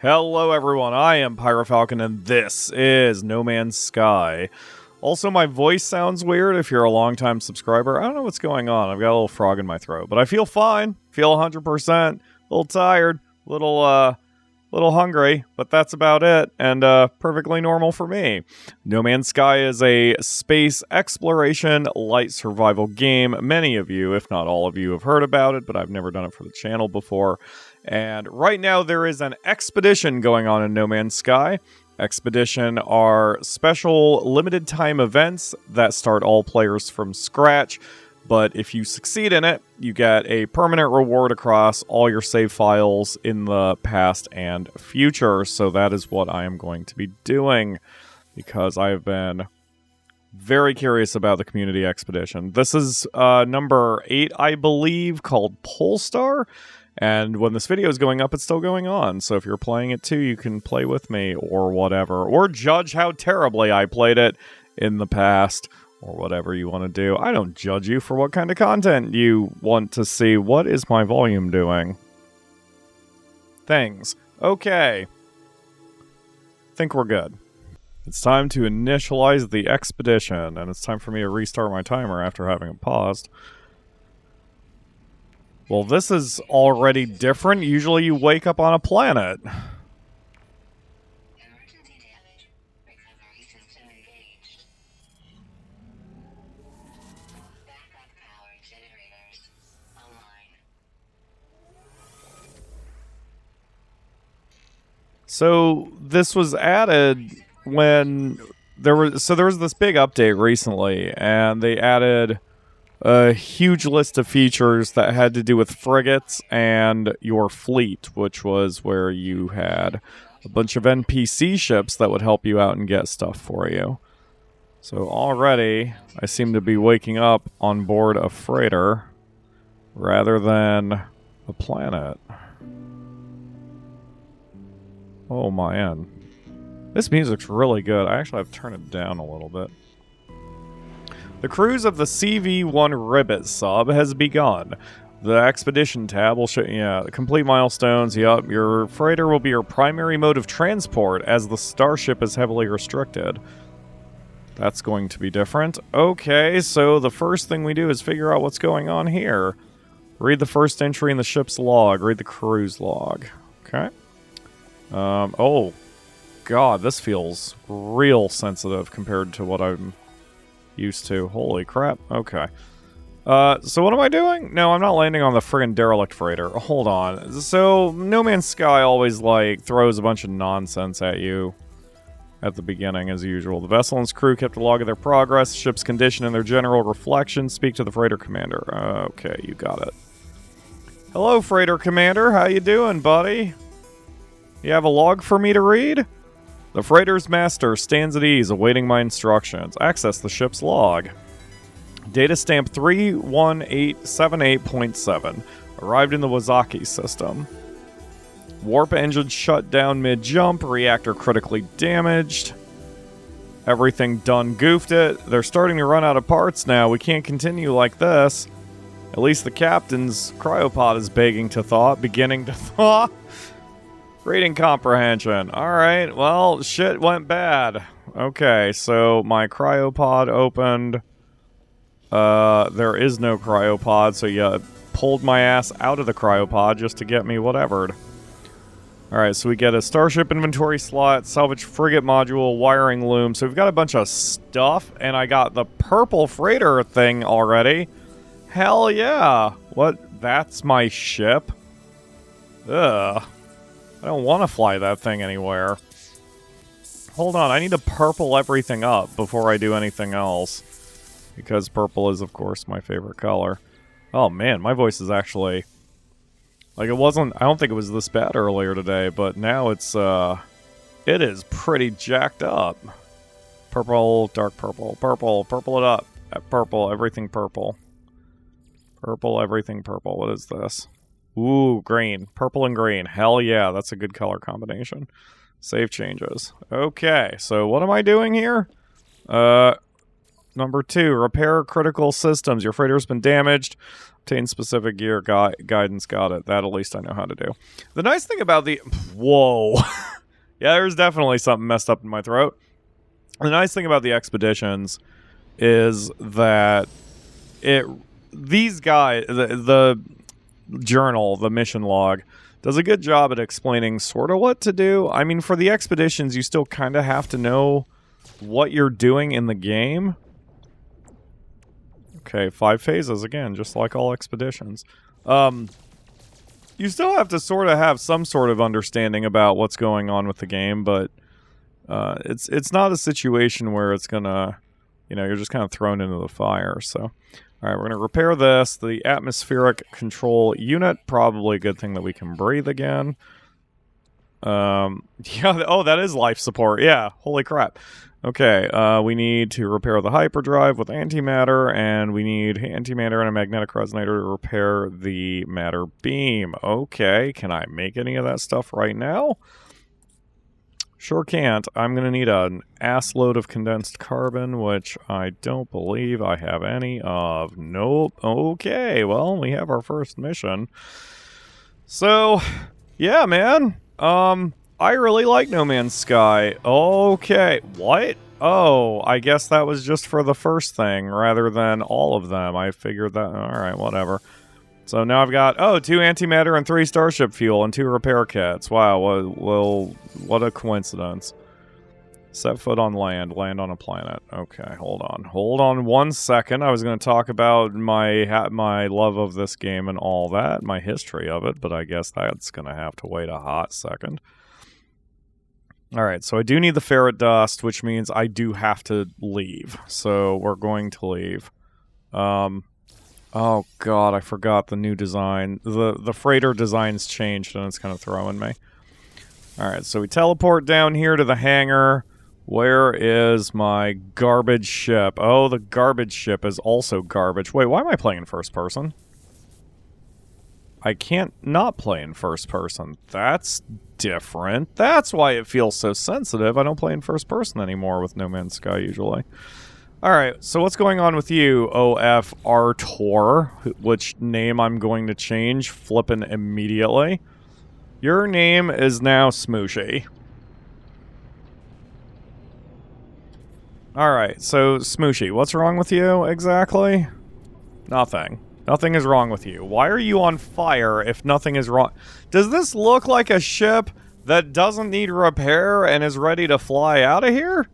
Hello everyone, I am PyroFalkon and this is No Man's Sky. Also, my voice sounds weird if you're a longtime subscriber. I don't know what's going on. I've got a little frog in my throat, but I feel fine. Feel 100%. A little tired. Little hungry, but that's about it, and perfectly normal for me. No Man's Sky is a space exploration light survival game. Many of you, if not all of you, have heard about it, but I've never done it for the channel before. And right now there is an expedition going on in No Man's Sky. Expedition are special limited time events that start all players from scratch. But if you succeed in it, you get a permanent reward across all your save files in the past and future. So that is what I am going to be doing, because I've been very curious about the community expedition. This is number 8, I believe, called Polestar. And when this video is going up, it's still going on. So if you're playing it too, you can play with me or whatever. Or judge how terribly I played it in the past. Or whatever you want to do. I don't judge you for what kind of content you want to see. What is my volume doing? Things. Okay. Think we're good. It's time to initialize the expedition, and it's time for me to restart my timer after having it paused. Well, this is already different. Usually you wake up on a planet. So this was added when there was this big update recently, and they added a huge list of features that had to do with frigates and your fleet, which was where you had a bunch of NPC ships that would help you out and get stuff for you. So already I seem to be waking up on board a freighter rather than a planet. Oh man. This music's really good. I actually have to turn it down a little bit. The cruise of the CV-1 Ribbit sub has begun. The expedition tab will show you complete milestones. Yup, your freighter will be your primary mode of transport as the starship is heavily restricted. That's going to be different. Okay, so the first thing we do is figure out what's going on here. Read the first entry in the ship's log. Read the cruise log. Okay. Oh, God, this feels real sensitive compared to what I'm used to. Holy crap. Okay. So what am I doing? No, I'm not landing on the friggin' derelict freighter. Hold on. So, No Man's Sky always, like, throws a bunch of nonsense at you at the beginning, as usual. The vessel and its crew kept a log of their progress, ship's condition, and their general reflection. Speak to the freighter commander. Okay, you got it. Hello, freighter commander. How you doing, buddy? You have a log for me to read? The freighter's master stands at ease, awaiting my instructions. Access the ship's log. Data stamp 31878.7. Arrived in the Wazaki system. Warp engine shut down mid-jump. Reactor critically damaged. Everything done goofed it. They're starting to run out of parts now. We can't continue like this. At least the captain's cryopod is beginning to thaw. Reading comprehension. Alright, well, shit went bad. Okay, so my cryopod opened. There is no cryopod, so you pulled my ass out of the cryopod just to get me whatevered. Alright, so we get a starship inventory slot, salvage frigate module, wiring loom. So we've got a bunch of stuff, and I got the purple freighter thing already. Hell yeah! What? That's my ship? Ugh. I don't want to fly that thing anywhere. Hold on, I need to purple everything up before I do anything else. Because purple is, of course, my favorite color. Oh man, my voice is actually... Like, it wasn't... I don't think it was this bad earlier today, but now it's, it is pretty jacked up. Purple, dark purple, purple, purple it up. Purple, everything purple. Purple, everything purple. What is this? Ooh, green. Purple and green. Hell yeah, that's a good color combination. Save changes. Okay, so what am I doing here? No Number 2, repair critical systems. Your freighter's been damaged. Obtain specific gear guidance. Got it. That at least I know how to do. The nice thing about the... Whoa. Yeah, there's definitely something messed up in my throat. The nice thing about the expeditions is that these guys, the journal, the mission log, does a good job at explaining sort of what to do. I mean, for the expeditions, you still kind of have to know what you're doing in the game. Okay, 5 phases again, just like all expeditions. You still have to sort of have some sort of understanding about what's going on with the game, but it's not a situation where it's gonna, you're just kind of thrown into the fire. So, all right, we're gonna repair this. The atmospheric control unit, probably a good thing that we can breathe again. Yeah. Oh, that is life support. Yeah. Holy crap. Okay, we need to repair the hyperdrive with antimatter, and we need antimatter and a magnetic resonator to repair the matter beam. Okay, can I make any of that stuff right now? Sure can't. I'm going to need an ass load of condensed carbon, which I don't believe I have any of. Nope. Okay, well, we have our first mission. So, yeah, man. I really like No Man's Sky. Okay, what? Oh, I guess that was just for the first thing rather than all of them. I figured that. Alright, whatever. So now I've got, 2 antimatter and 3 starship fuel and 2 repair kits. Wow, well, what a coincidence. Set foot on land, land on a planet. Okay, hold on. Hold on 1 second. I was going to talk about my love of this game and all that, my history of it, but I guess that's going to have to wait a hot second. Alright, so I do need the ferret dust, which means I do have to leave. So we're going to leave. Oh god, I forgot the new design. The freighter design's changed and it's kind of throwing me. Alright, so we teleport down here to the hangar. Where is my garbage ship? Oh, the garbage ship is also garbage. Wait, why am I playing in first person? I can't not play in first person. That's different. That's why it feels so sensitive. I don't play in first person anymore with No Man's Sky usually. Alright, so what's going on with you, OF Artor? Which name I'm going to change flippin' immediately. Your name is now Smooshy. Alright, so Smooshy, what's wrong with you exactly? Nothing. Nothing is wrong with you. Why are you on fire if nothing is wrong? Does this look like a ship that doesn't need repair and is ready to fly out of here?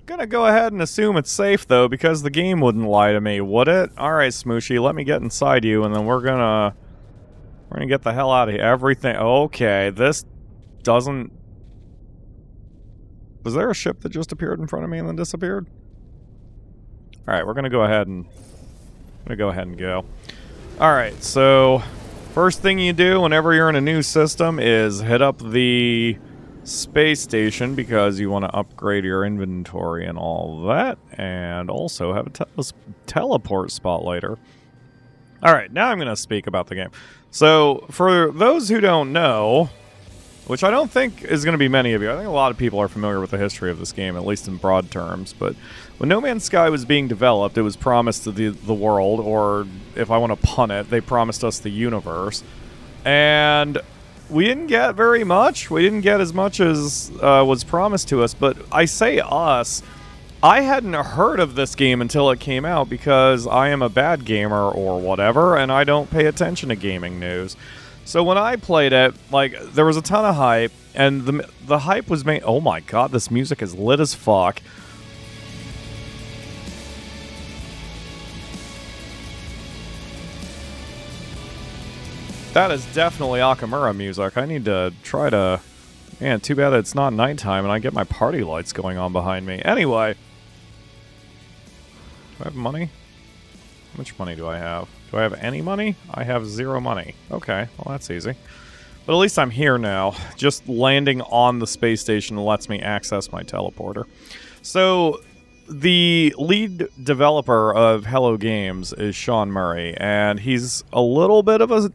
Gonna go ahead and assume it's safe, though, because the game wouldn't lie to me, would it? Alright, Smooshy, let me get inside you, and then we're gonna get the hell out of here. Everything... Okay, this doesn't... Was there a ship that just appeared in front of me and then disappeared? Alright, we're gonna go ahead and... go. Alright, so... First thing you do whenever you're in a new system is hit up the space station because you want to upgrade your inventory and all that, and also have a teleport spot later. Alright, now I'm going to speak about the game. So, for those who don't know, which I don't think is going to be many of you, I think a lot of people are familiar with the history of this game, at least in broad terms, but when No Man's Sky was being developed, it was promised to the world, or if I want to pun it, they promised us the universe, and we didn't get very much. We didn't get as much as was promised to us, but I say us, I hadn't heard of this game until it came out because I am a bad gamer or whatever, and I don't pay attention to gaming news. So when I played it, like, there was a ton of hype, and the hype was made... Oh my god, this music is lit as fuck. That is definitely Akamura music. I need to try to... Man, too bad it's not nighttime and I get my party lights going on behind me. Anyway. Do I have money? How much money do I have? Do I have any money? I have 0 money. Okay, well that's easy. But at least I'm here now. Just landing on the space station lets me access my teleporter. So, the lead developer of Hello Games is Sean Murray, and he's a little bit of a...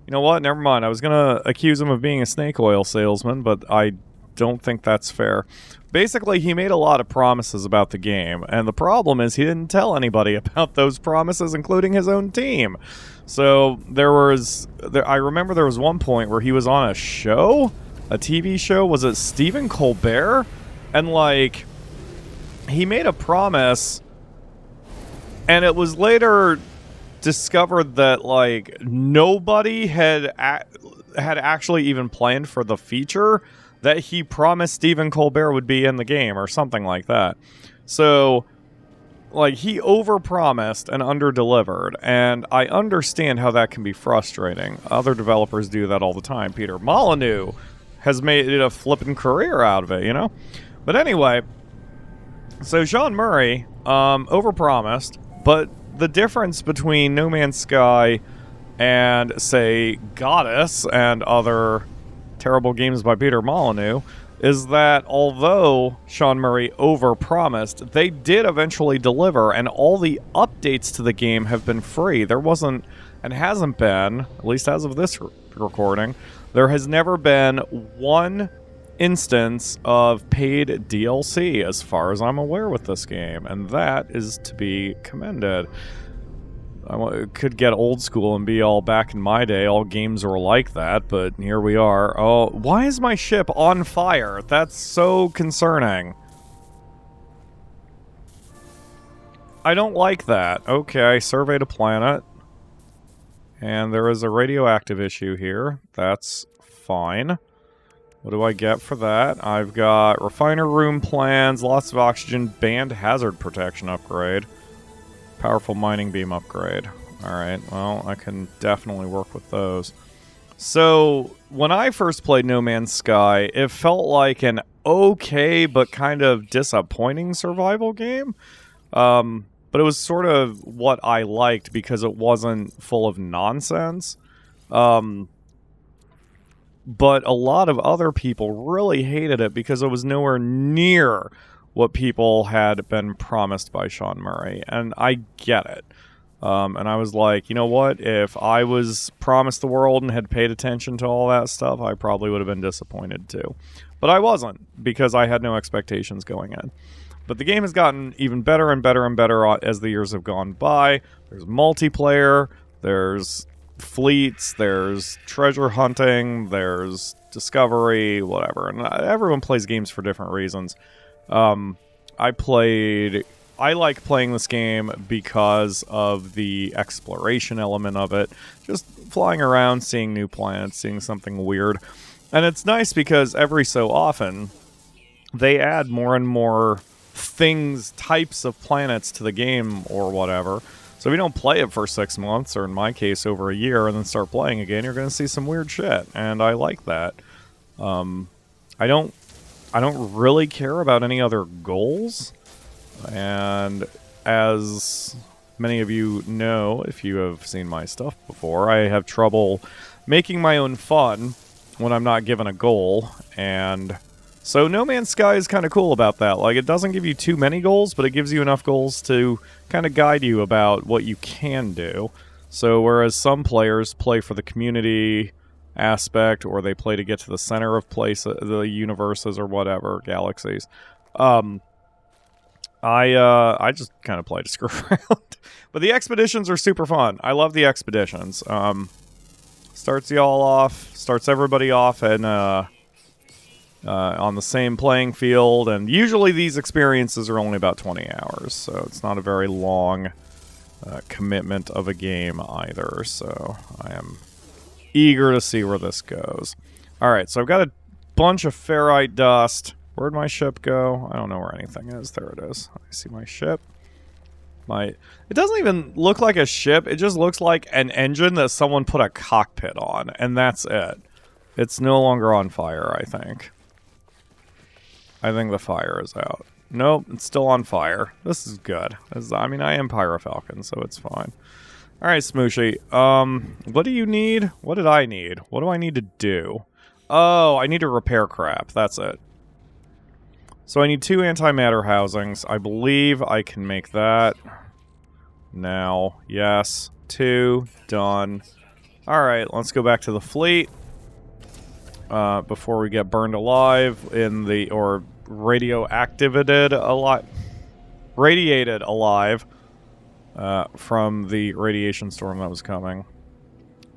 You know what? Never mind. I was going to accuse him of being a snake oil salesman, but I don't think that's fair. Basically, he made a lot of promises about the game, and the problem is he didn't tell anybody about those promises, including his own team. So I remember there was one point where he was on a show, a TV show. Was it Stephen Colbert? And like, he made a promise, and it was later discovered that like nobody had actually even planned for the feature that he promised Stephen Colbert would be in the game or something like that. So, like, he overpromised and underdelivered, and I understand how that can be frustrating. Other developers do that all the time. Peter Molyneux has made it a flippin' career out of it, you know? But anyway, so Sean Murray overpromised, but the difference between No Man's Sky and, say, Goddess and other terrible games by Peter Molyneux is that although Sean Murray overpromised, they did eventually deliver, and all the updates to the game have been free. There wasn't, and hasn't been, at least as of this recording, there has never been one instance of paid DLC as far as I'm aware with this game, and that is to be commended. I could get old school and be all back in my day, all games were like that, but here we are. Oh, why is my ship on fire? That's so concerning. I don't like that. Okay, I surveyed a planet. And there is a radioactive issue here. That's fine. What do I get for that? I've got refiner room plans, lots of oxygen, band hazard protection upgrade. Powerful mining beam upgrade. Alright, well, I can definitely work with those. So, when I first played No Man's Sky, it felt like an okay but kind of disappointing survival game. But it was sort of what I liked because it wasn't full of nonsense. But a lot of other people really hated it because it was nowhere near what people had been promised by Sean Murray, and I get it. And I was like, you know what? If I was promised the world and had paid attention to all that stuff, I probably would have been disappointed too. But I wasn't, because I had no expectations going in. But the game has gotten even better and better and better as the years have gone by. There's multiplayer, there's fleets, there's treasure hunting, there's discovery, whatever. And everyone plays games for different reasons. I like playing this game because of the exploration element of it. Just flying around, seeing new planets, seeing something weird. And it's nice because every so often, they add more and more things, types of planets to the game or whatever. So if you don't play it for 6 months, or in my case, over a year, and then start playing again, you're going to see some weird shit. And I like that. I don't really care about any other goals, and as many of you know, if you have seen my stuff before, I have trouble making my own fun when I'm not given a goal, and so No Man's Sky is kind of cool about that. Like, it doesn't give you too many goals, but it gives you enough goals to kind of guide you about what you can do. So whereas some players play for the community aspect, or they play to get to the center of the universes or whatever, galaxies. I just kind of play to screw around. But the expeditions are super fun. I love the expeditions. Starts everybody off and on the same playing field, and usually these experiences are only about 20 hours, so it's not a very long commitment of a game either, so I am eager to see where this goes. Alright, so I've got a bunch of ferrite dust. Where'd my ship go? I don't know where anything is. There it is. I see my ship. It doesn't even look like a ship. It just looks like an engine that someone put a cockpit on, and that's it. It's no longer on fire, I think. I think the fire is out. Nope, it's still on fire. This is good. I mean, I am PyroFalkon, so it's fine. Alright, Smooshy. What do you need? What did I need? What do I need to do? Oh, I need to repair crap. That's it. So I need 2 antimatter housings. I believe I can make that now. Yes. 2. Done. Alright, let's go back to the fleet. Before we get burned alive or radiated alive from the radiation storm that was coming.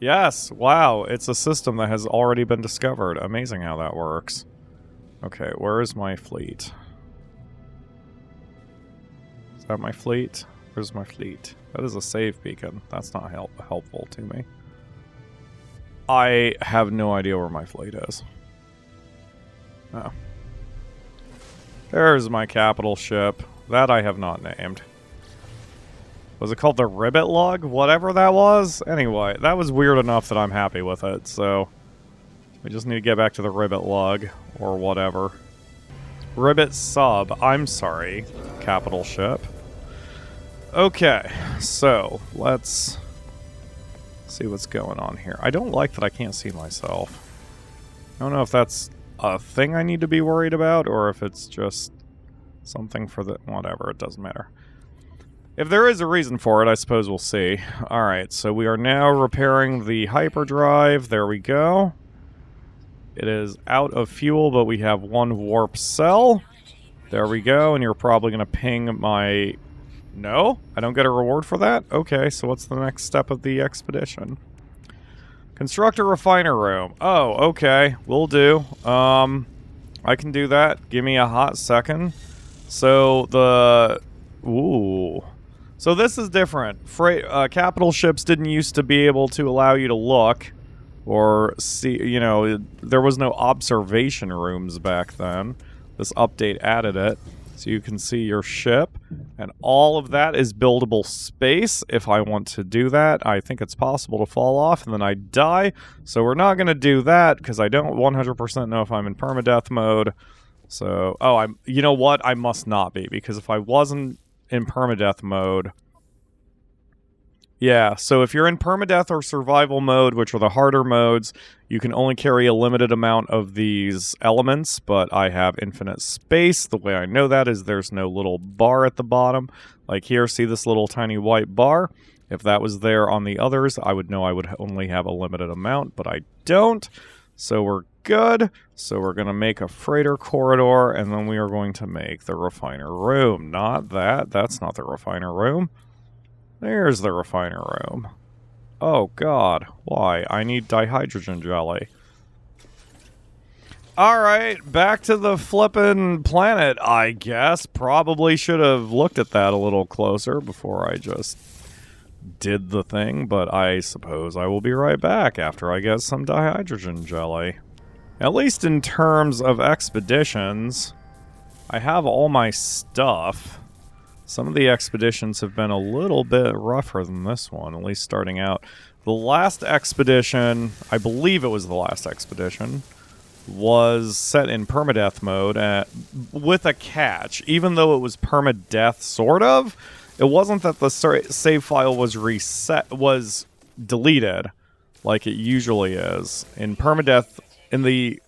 Yes, wow, it's a system that has already been discovered. Amazing how that works. Okay, where is my fleet? Is that my fleet? Where's my fleet? That is a save beacon. That's not helpful to me. I have no idea where my fleet is. Oh. There's my capital ship. That I have not named. Was it called the Ribbit Lug? Whatever that was? Anyway, that was weird enough that I'm happy with it, so... we just need to get back to the Ribbit Lug, or whatever. Ribbit Sub. I'm sorry, capital ship. Okay, so, let's see what's going on here. I don't like that I can't see myself. I don't know if that's a thing I need to be worried about, or if it's just something for the... whatever, it doesn't matter. If there is a reason for it, I suppose we'll see. Alright, so we are now repairing the hyperdrive. There we go. It is out of fuel, but we have one warp cell. There we go, and you're probably going to ping my... No? I don't get a reward for that? Okay, so what's the next step of the expedition? Construct a refiner room. Oh, okay. Will do. I can do that. Give me a hot second. So, the... Ooh... So this is different. Capital ships didn't used to be able to allow you to look or see, you know, there was no observation rooms back then. This update added it, so you can see your ship, and all of that is buildable space. If I want to do that, I think it's possible to fall off and then I die, so we're not going to do that because I don't 100% know if I'm in permadeath mode. So, oh, you know what? I must not be, because if I wasn't in permadeath mode... Yeah, so if you're in permadeath or survival mode, which are the harder modes, you can only carry a limited amount of these elements, but I have infinite space. The way I know that is there's no little bar at the bottom. Like here, see this little tiny white bar? If that was there on the others, I would know I would only have a limited amount, but I don't. So we're good. So we're going to make a freighter corridor, and then we are going to make the refiner room. Not that. That's not the refiner room. There's the refiner room. Oh, God. Why? I need dihydrogen jelly. Alright, back to the flippin' planet, I guess. Probably should have looked at that a little closer before I just did the thing, but I suppose I will be right back after I get some dihydrogen jelly. At least in terms of expeditions, I have all my stuff. Some of the expeditions have been a little bit rougher than this one, at least starting out. The last expedition, I believe it was the last expedition, was set in permadeath mode with a catch. Even though it was permadeath, sort of, it wasn't that the save file was deleted like it usually is. In permadeath, in the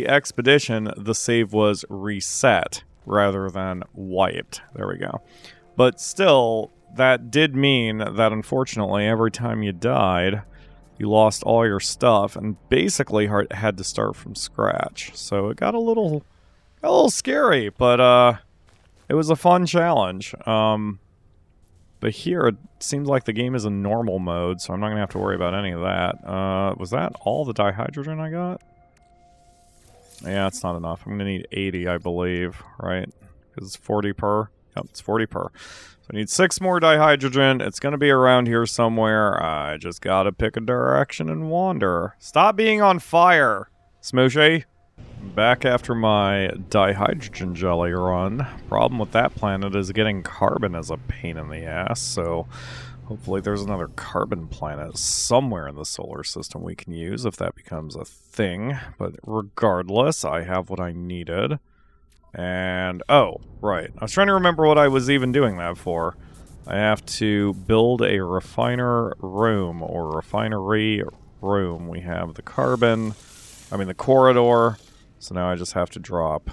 expedition, the save was reset rather than wiped. There we go. But still, that did mean that unfortunately every time you died, you lost all your stuff and basically had to start from scratch. So it got a little scary, but it was a fun challenge. But here, it seems like the game is in normal mode, so I'm not going to have to worry about any of that. Was that all the dihydrogen I got? Yeah, it's not enough. I'm going to need 80, I believe, right? Because it's 40 per. Yep, it's 40 per. So I need 6 more dihydrogen. It's going to be around here somewhere. I just got to pick a direction and wander. Stop being on fire, Smooshy. Back after my dihydrogen jelly run. Problem with that planet is getting carbon is a pain in the ass, so hopefully there's another carbon planet somewhere in the solar system we can use if that becomes a thing. But regardless, I have what I needed. And, oh, right. I was trying to remember what I was even doing that for. I have to build a refiner room, or refinery room. We have the the corridor. So now I just have to drop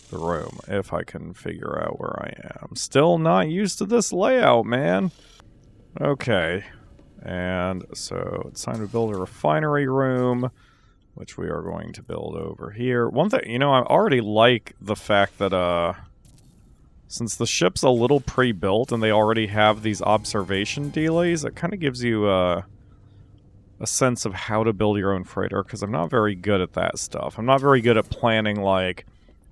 the room, if I can figure out where I am. Still not used to this layout, man. Okay. And so it's time to build a refinery room. which we are going to build over here. One thing, you know, I already like the fact that, since the ship's a little pre-built and they already have these observation dealies, it kind of gives you, a sense of how to build your own freighter, because I'm not very good at that stuff. I'm not very good at planning, like,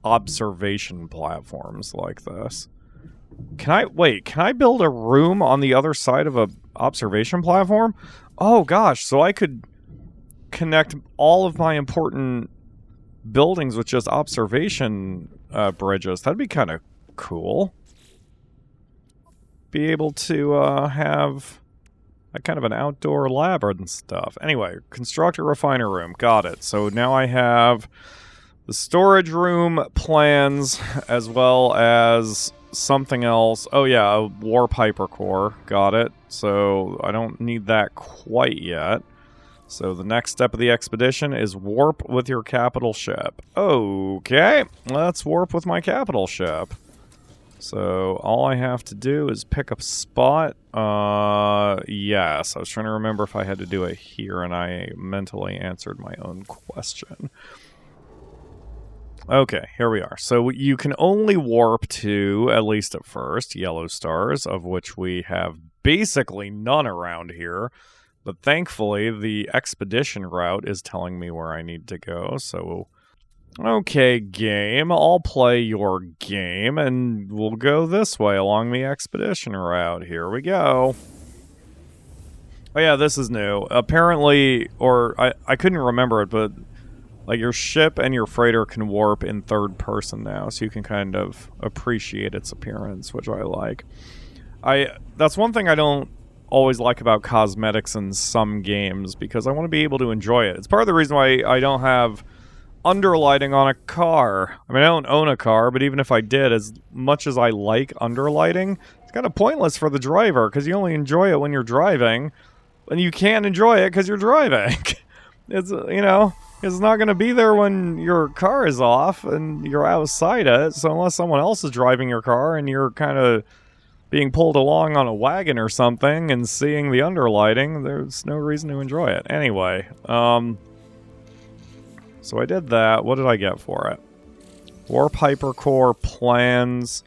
observation platforms like this. Can I build a room on the other side of a observation platform? Oh gosh, so I could connect all of my important buildings with just observation bridges. That'd be kind of cool. Be able to have a kind of an outdoor lab and stuff. Anyway, construct a refiner room. Got it. So now I have the storage room plans as well as something else. Oh yeah, a warp hypercore. Got it. So I don't need that quite yet. So the next step of the expedition is warp with your capital ship. Okay, let's warp with my capital ship. So all I have to do is pick a spot. Yes, I was trying to remember if I had to do it here, and I mentally answered my own question. Okay, here we are. So you can only warp to, at least at first, yellow stars, of which we have basically none around here. But thankfully, the expedition route is telling me where I need to go. So, okay, game, I'll play your game, and we'll go this way along the expedition route. Here we go. Oh yeah, this is new. Apparently, or I couldn't remember it, but like your ship and your freighter can warp in third person now, so you can kind of appreciate its appearance, which I like. That's one thing I don't always like about cosmetics in some games, because I want to be able to enjoy it. It's part of the reason why I don't have underlighting on a car. I mean, I don't own a car, but even if I did, as much as I like underlighting, it's kind of pointless for the driver, because you only enjoy it when you're driving, and you can't enjoy it because you're driving. It's, you know, it's not going to be there when your car is off and you're outside it, so unless someone else is driving your car and you're kind of being pulled along on a wagon or something and seeing the underlighting, there's no reason to enjoy it. Anyway, so I did that. What did I get for it? Warp hypercore plans.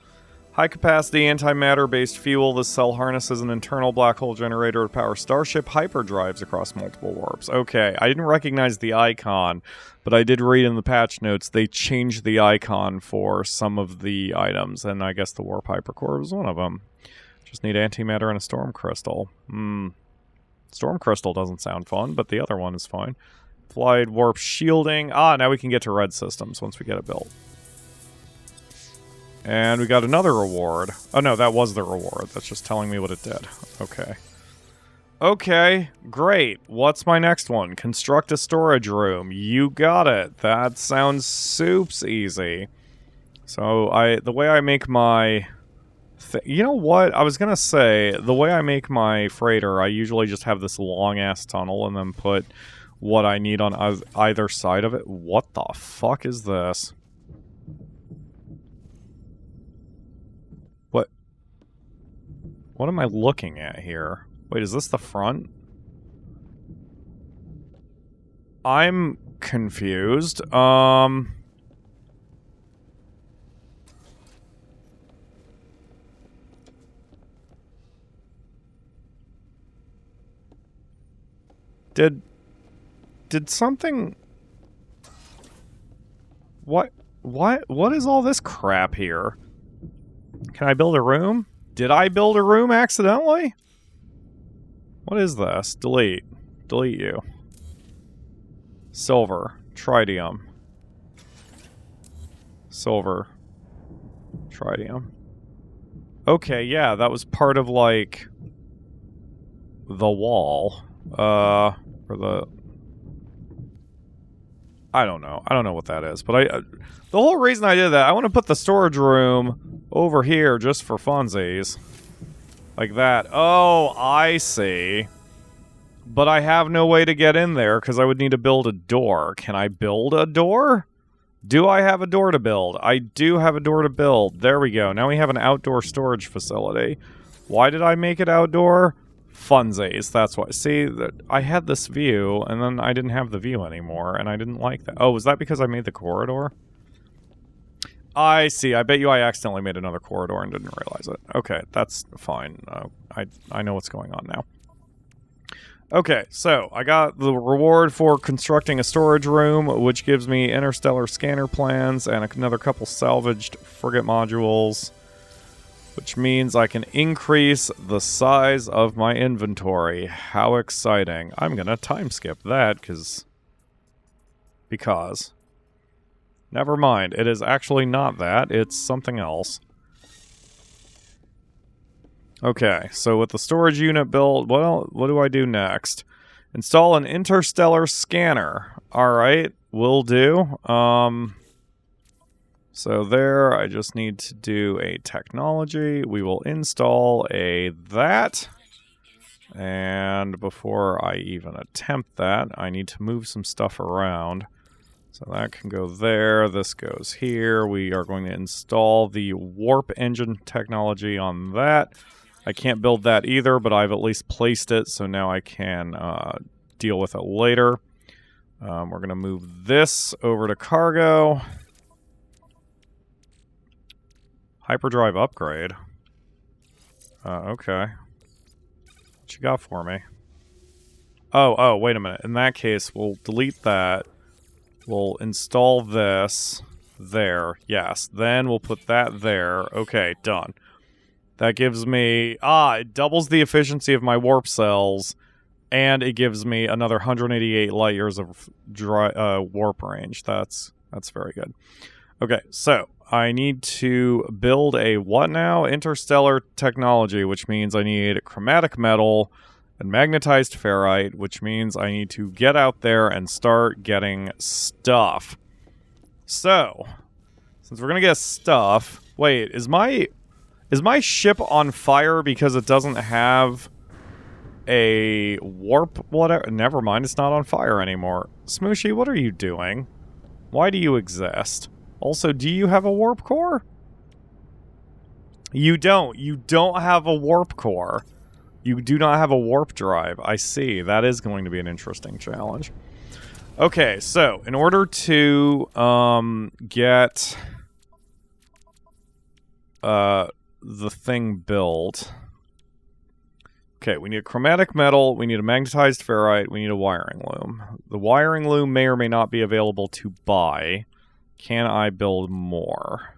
High capacity antimatter based fuel. This cell harnesses an internal black hole generator to power starship hyperdrives across multiple warps. Okay, I didn't recognize the icon, but I did read in the patch notes they changed the icon for some of the items, and I guess the warp hypercore was one of them. Just need antimatter and a storm crystal. Storm crystal doesn't sound fun, but the other one is fine. Flight warp shielding. Ah, now we can get to red systems once we get it built. And we got another reward. Oh no, that was the reward. That's just telling me what it did. Okay. Okay, great. What's my next one? Construct a storage room. You got it. That sounds soups easy. So the way I make my... you know what? I was gonna say, the way I make my freighter, I usually just have this long-ass tunnel and then put what I need on either side of it. What the fuck is this? What am I looking at here? Wait, is this the front? I'm confused. Did something... What is all this crap here? Can I build a room? Did I build a room accidentally? What is this? Delete. Delete you. Silver. Tritium. Silver. Tritium. Okay, yeah, that was part of, like, the wall. Or the... I don't know. I don't know what that is. But the whole reason I did that, I want to put the storage room over here just for funsies. Like that. Oh, I see. But I have no way to get in there because I would need to build a door. Can I build a door? Do I have a door to build? I do have a door to build. There we go. Now we have an outdoor storage facility. Why did I make it outdoor? Funsies, that's why. See, I had this view, and then I didn't have the view anymore, and I didn't like that. Oh, was that because I made the corridor? I see. I bet you I accidentally made another corridor and didn't realize it. Okay, that's fine. I know what's going on now. Okay, so I got the reward for constructing a storage room, which gives me Intersellar Scanner plans and another couple salvaged frigate modules, which means I can increase the size of my inventory. How exciting. I'm going to time skip that, because... Never mind, it is actually not that, it's something else. Okay, so with the storage unit built, what do I do next? Install an Intersellar Scanner. Alright, will do. So there, I just need to do a technology. We will install that. And before I even attempt that, I need to move some stuff around. So that can go there, this goes here. We are going to install the warp engine technology on that. I can't build that either, but I've at least placed it, so now I can deal with it later. We're going to move this over to cargo. Hyperdrive upgrade. Okay. What you got for me? Oh, wait a minute. In that case, we'll delete that. We'll install this there. Yes. Then we'll put that there. Okay, done. That gives me... it doubles the efficiency of my warp cells, and it gives me another 188 light years of warp range. That's very good. Okay, so I need to build a what now? Interstellar technology, which means I need chromatic metal and magnetized ferrite, which means I need to get out there and start getting stuff. So, since we're gonna get stuff... Wait, is my ship on fire because it doesn't have a warp whatever? Never mind, it's not on fire anymore. Smooshy, what are you doing? Why do you exist? Also, do you have a warp core? You don't. You don't have a warp core. You do not have a warp drive. I see. That is going to be an interesting challenge. Okay, so in order to get the thing built... Okay, we need a chromatic metal, we need a magnetized ferrite, we need a wiring loom. The wiring loom may or may not be available to buy. Can I build more?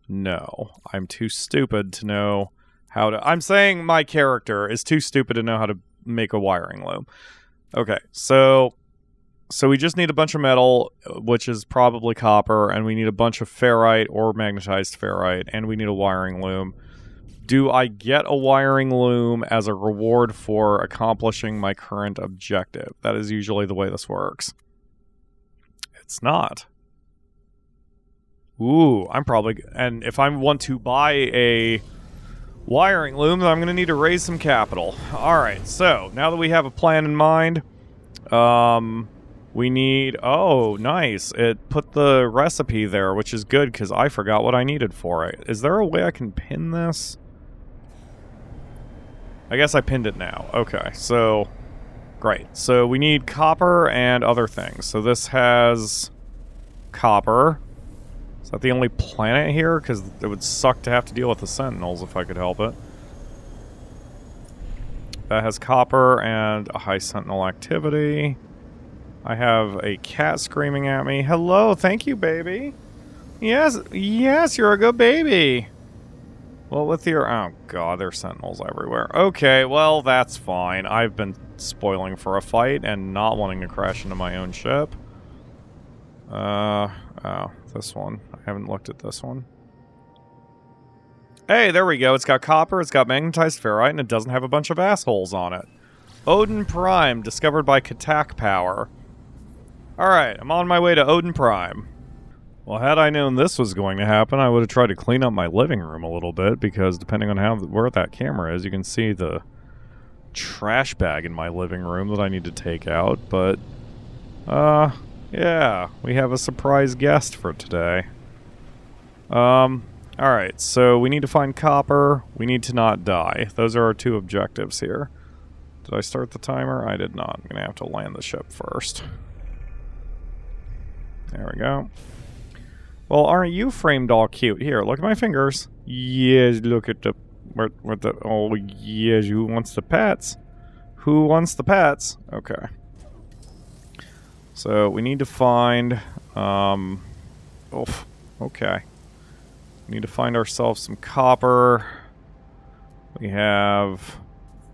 No. I'm too stupid to know how to... I'm saying my character is too stupid to know how to make a wiring loom. Okay, so we just need a bunch of metal, which is probably copper, and we need a bunch of ferrite or magnetized ferrite, and we need a wiring loom. Do I get a wiring loom as a reward for accomplishing my current objective? That is usually the way this works. It's not. Ooh, I'm probably... And if I want to buy a wiring loom, then I'm going to need to raise some capital. Alright, so now that we have a plan in mind, we need... Oh, nice. It put the recipe there, which is good because I forgot what I needed for it. Is there a way I can pin this? I guess I pinned it now. Okay, so... Great. So we need copper and other things. So this has copper. Is that the only planet here? Because it would suck to have to deal with the Sentinels if I could help it. That has copper and a high Sentinel activity. I have a cat screaming at me. Hello, thank you, baby. Yes, you're a good baby. Well, with your... Oh, God, there's Sentinels everywhere. Okay, well, that's fine. I've been spoiling for a fight and not wanting to crash into my own ship. Oh, this one. I haven't looked at this one. Hey, there we go. It's got copper, it's got magnetized ferrite, and it doesn't have a bunch of assholes on it. Odin Prime, discovered by Katak Power. Alright, I'm on my way to Odin Prime. Well, had I known this was going to happen, I would have tried to clean up my living room a little bit, because depending on where that camera is, you can see the trash bag in my living room that I need to take out, but, yeah, we have a surprise guest for today. Alright, so we need to find copper. We need to not die. Those are our two objectives here. Did I start the timer? I did not. I'm going to have to land the ship first. There we go. Well, aren't you framed all cute? Here, look at my fingers. Yes, look at the... What the... Oh, yes, who wants the pets? Who wants the pets? Okay. So, we need to find... Oof. Okay. We need to find ourselves some copper. We have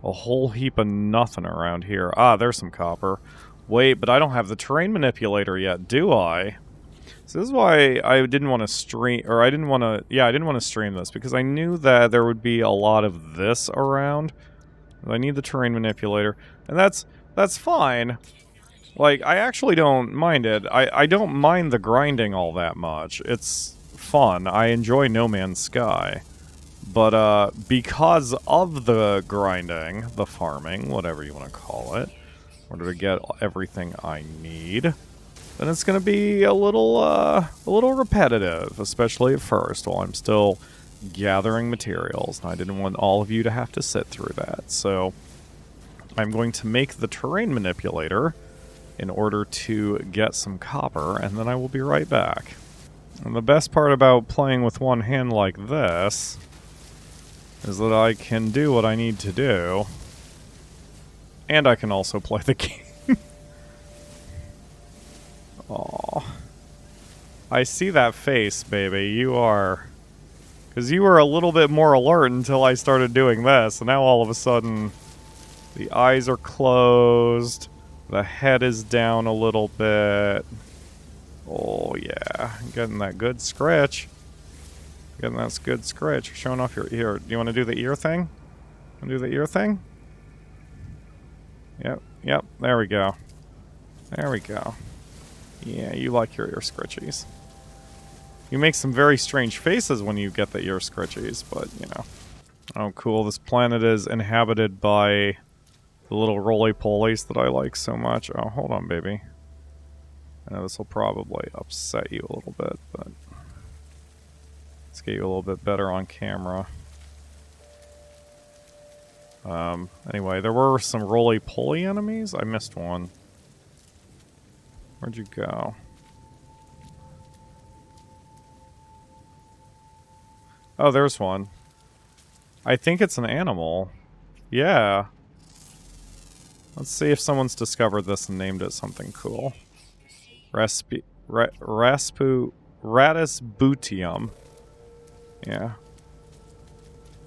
a whole heap of nothing around here. Ah, there's some copper. Wait, but I don't have the terrain manipulator yet, do I? So this is why I didn't want to stream, or I didn't want to, yeah, I didn't want to stream this, because I knew that there would be a lot of this around. I need the terrain manipulator, and that's fine. Like, I actually don't mind it. I don't mind the grinding all that much. It's fun. I enjoy No Man's Sky. But, because of the grinding, the farming, whatever you want to call it, in order to get everything I need, then it's going to be a little repetitive, especially at first, while I'm still gathering materials. And I didn't want all of you to have to sit through that. So, I'm going to make the terrain manipulator in order to get some copper, and then I will be right back. And the best part about playing with one hand like this is that I can do what I need to do, and I can also play the game. Aww. I see that face, baby. You are... Because you were a little bit more alert until I started doing this, and now all of a sudden the eyes are closed, the head is down a little bit. Oh yeah, getting that good scratch. Getting that good scratch. Showing off your ear. Do you want to do the ear thing? Want to do the ear thing? Yep, there we go. There we go. Yeah, you like your ear scratchies. You make some very strange faces when you get the ear scratchies, but, you know. Oh, cool. This planet is inhabited by the little roly-polies that I like so much. Oh, hold on, baby. I know this will probably upset you a little bit, but let's get you a little bit better on camera. Anyway, there were some roly-poly enemies. I missed one. Where'd you go? Oh, there's one. I think it's an animal. Yeah. Let's see if someone's discovered this and named it something cool. Ratisbutium. Yeah.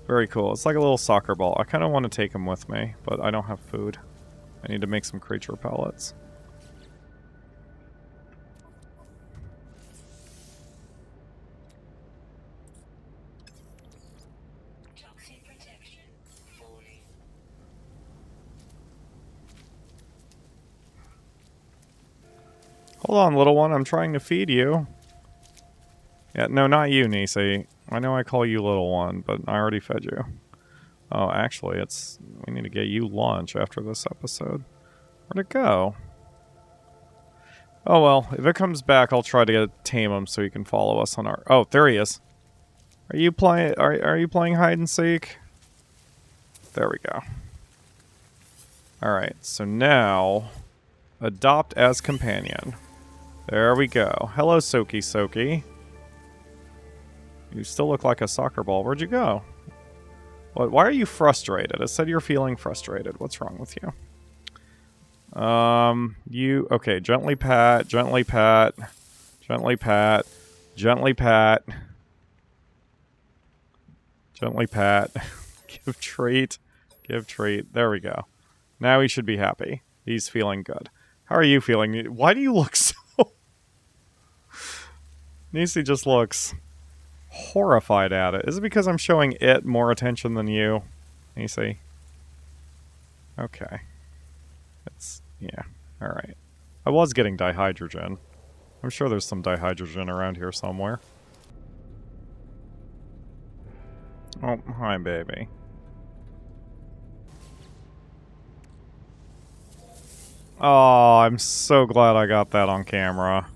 Very cool. It's like a little soccer ball. I kind of want to take him with me, but I don't have food. I need to make some creature pellets. Hold on, little one. I'm trying to feed you. Yeah, no, not you, Nissi. I know I call you little one, but I already fed you. Oh, actually, we need to get you lunch after this episode. Where'd it go? Oh well, if it comes back, I'll try to tame him so he can follow us on our... Oh, there he is. Are you playing? Are you playing hide and seek? There we go. All right, so now adopt as companion. There we go. Hello, Soki Soki. You still look like a soccer ball. Where'd you go? What? Why are you frustrated? It said you're feeling frustrated. What's wrong with you? Okay, gently pat, gently pat, gently pat, gently pat, gently pat. Give treat, give treat. There we go. Now he should be happy. He's feeling good. How are you feeling? Why do you look so... Nissi just looks horrified at it. Is it because I'm showing it more attention than you, Nissi? Okay. Yeah. Alright. I was getting dihydrogen. I'm sure there's some dihydrogen around here somewhere. Oh, hi, baby. Oh, I'm so glad I got that on camera.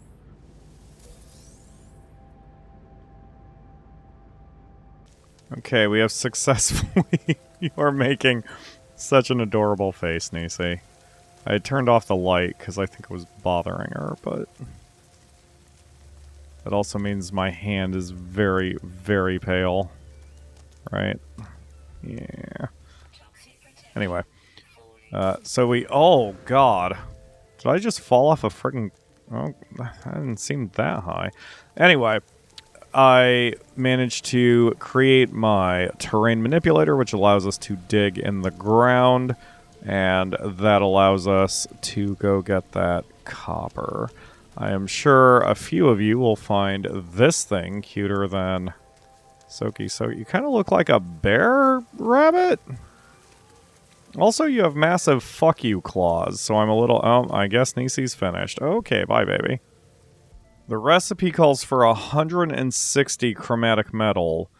Okay, we have successfully... You are making such an adorable face, Nissi. I turned off the light because I think it was bothering her, but... That also means my hand is very, very pale. Right? Yeah. Anyway. So we... Oh, God. Did I just fall off a friggin'... Oh, that didn't seem that high. Anyway... I managed to create my terrain manipulator, which allows us to dig in the ground, and that allows us to go get that copper. I am sure a few of you will find this thing cuter than Soki. So you kind of look like a bear rabbit? Also, you have massive fuck you claws, so I'm a little... Oh, I guess Nissi's finished. Okay, bye, baby. The recipe calls for 160 chromatic metal,